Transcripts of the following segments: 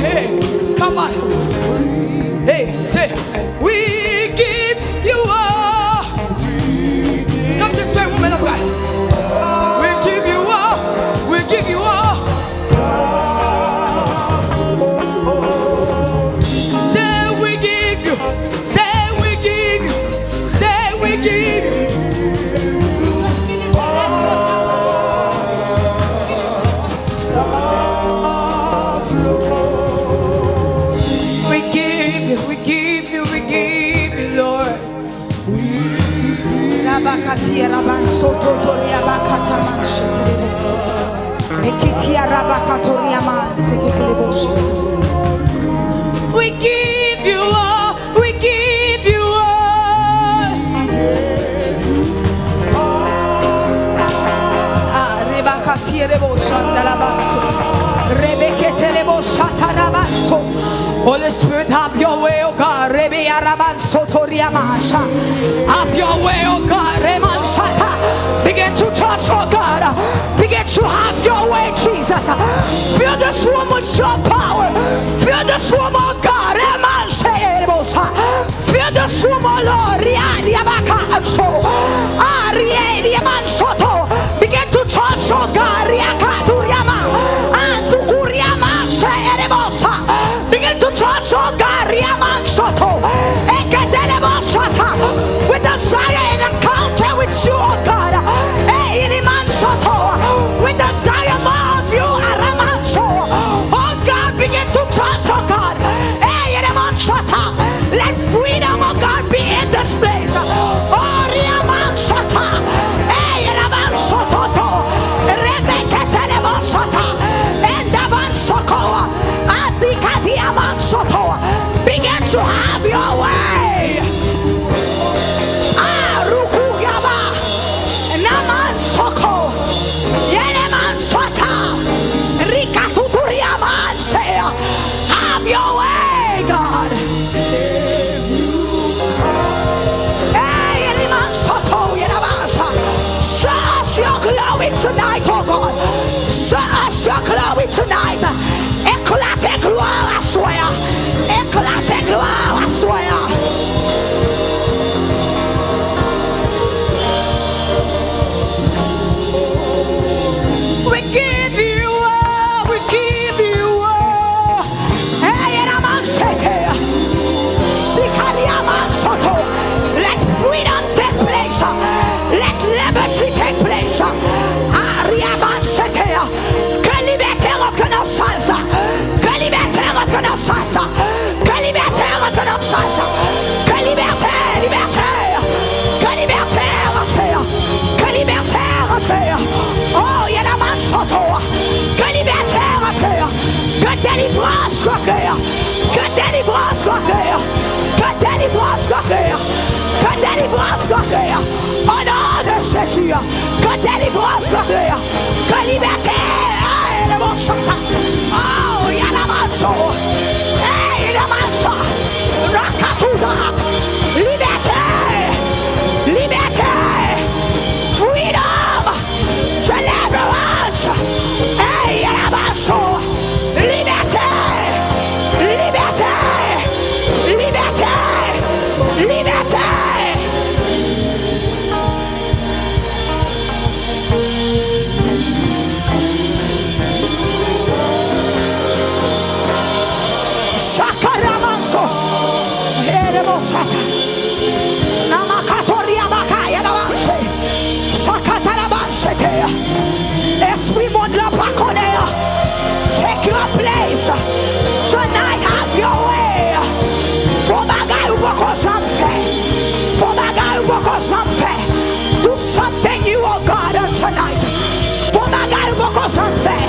hey. Come on. Hey, say, we give you all. Come this way, woman of God. We give you all. We give you all. Say we give you. Say we give you. Say we give you. We give you, Lord. Rabakatia Raban Soto Toria Bakata Manshete Soto. Ekitia Rabakatoria Man Sekete Soto. We give you all, we give you all. Rebakatia Rebo Shandalabanso. Rebekete Rebo Shatarabanso. Holy Spirit, have your way, oh God. Have your way, oh God. Begin to touch, oh God. Begin to have your way, Jesus. Fill this room with your power. Fill this room, oh God. Fill this room, oh Lord. Begin to touch, oh God. Begin to touch, oh God, with desire and encounter with you, oh God. With desire more of you, oh God, begin to touch, oh God. Let freedom, oh God, be in this place. Oh, begin to have your way. Rukuyaba, Naman Soko, Yeneman Sota, Rikaturiaman say, have your way, God. Hey, Yeneman Soto, Yenabasa, show us your glory tonight, oh God. Show us your glory tonight. Éclatez gloire à soi. Éclatez gloire à soi. We give you all. We give you all. Hey, Raman Sheke. Sikariaman Soto. Let freedom take place. Let liberty take place. Ariaman Sheke. Que liberté reconnaissance. Que liberté reconnaissance. Que liberté reconnaissance. Que liberté, liberté. Que liberté rentrée. Que liberté rentrée. Oh, il y a la main soto. Que liberté rentrée. Que délivrance rentrée. Que délivrance rentrée. Que délivrance rentrée. Que délivrance rentrée. Au nom de Jésus. Que délivrance rentrée. Que liberté. Oh, Yalamanso, hey, Yalamansa, Rakatuda, liberté, liberté, freedom, deliverance, hey, Yalamanso, liberté, liberté, liberté, liberté. Esprit monde la pas connaît. Take your place. Tonight have your way. Faut bagay ou beaucoup s'en fait. Faut bagay ou beaucoup s'en fait. Do something you oh God tonight. Faut bagay ou beaucoup s'en fait.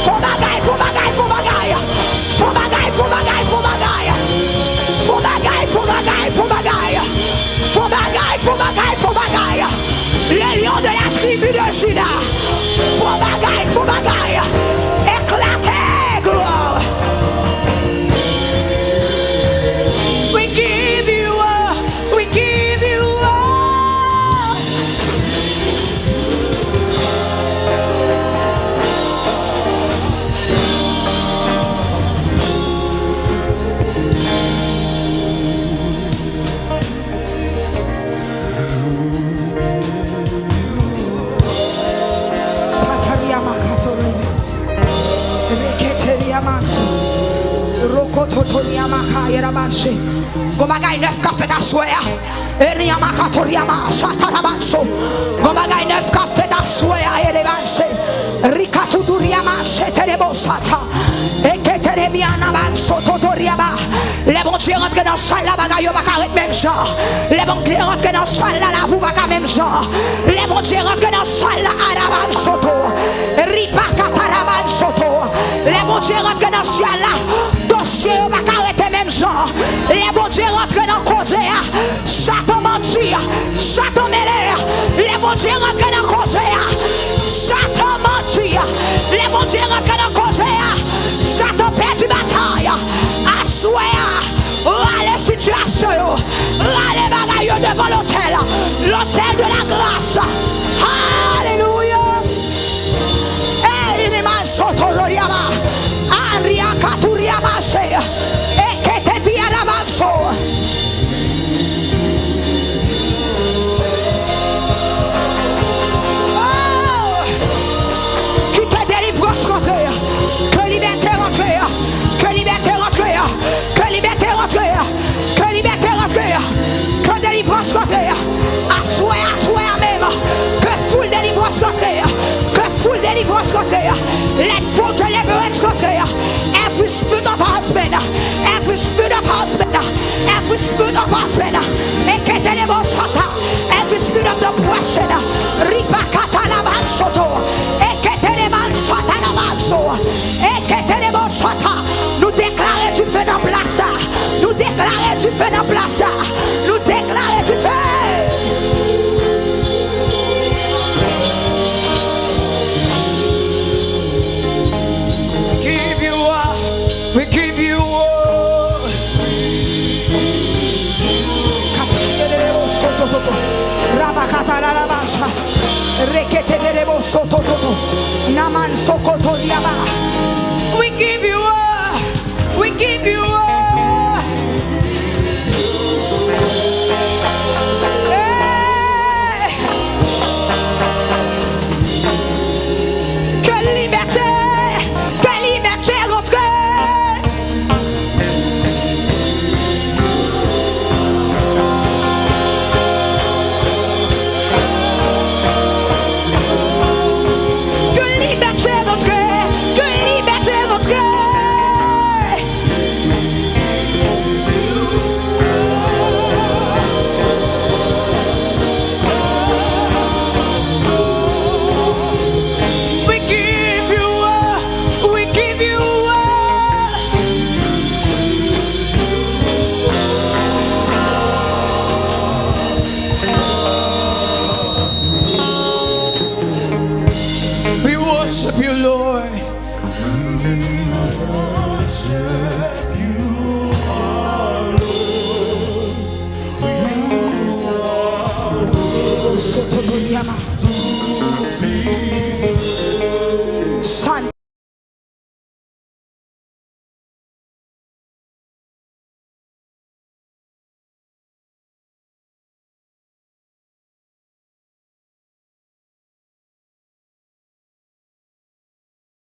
Faut bagay, faut bagay, faut bagay. Faut bagay, faut bagay, faut bagay. Faut bagay, faut bagay, faut bagay. Faut bagay, faut bagay, faut bagay. Le lion de la tribu de Juda. Faut bagay, faut bagay. Éclatez, gloire. We give you all. We give you all. Rokototoriama Yerabanshi. Gomagai neuf café d'assoya. Eriamaka Toriama Satarabanso. Gomagai neuf café d'assoya Yerebanse. Rikaturiama Seterebosata. Eketeremiana Banso Totoriaba. Les bons dieux rentrent dans salle la bagaille au bacaret même genre. Les bons dieux rentrent dans salle la vous baca même genre. Les bons dieux rentrent dans salle la Araban Soto. Ripakataraban Soto. Les bons dieux rentrent dans salle la dossier au bacaret même genre. Les bons dieux rentrent dans cause. Satan mentir. Satan mêler. Les bons dieux rentrent dans cause. Satan mentir. Les bons dieux rentrent dans cause. Satan perd du bataille. Assoya. Râle situation. Râle bagaille devant l'autel. L'autel de la grâce. Alléluia. Il m'a sauté l'oriama. Aria katuriama se. Et que te dia d'avanzo. Qui te délivre rentrer. Que liberté rentrer. Que liberté rentrer. Que liberté rentrer. Que liberté rentrer. Que délivrance rentrer. Assoya même. Que full délivrance rentrer. Que full délivrance rentrer. Let full deliverance rentrer. Every spirit of husband. Every spirit of husband. Every spirit of husband. Every spirit of depression. Ripakata la bansoto. Nous déclarons du feu dans place. Nous déclarons du feu dans place. Nous déclarons du feu. Give you all. We give you all. Rabakata la bansa. Rekete de soto. Naman sokoto yaba. We give you all. We give you all. Hey. Que liberté rentrée. Worship you, Lord. Worship you, Lord.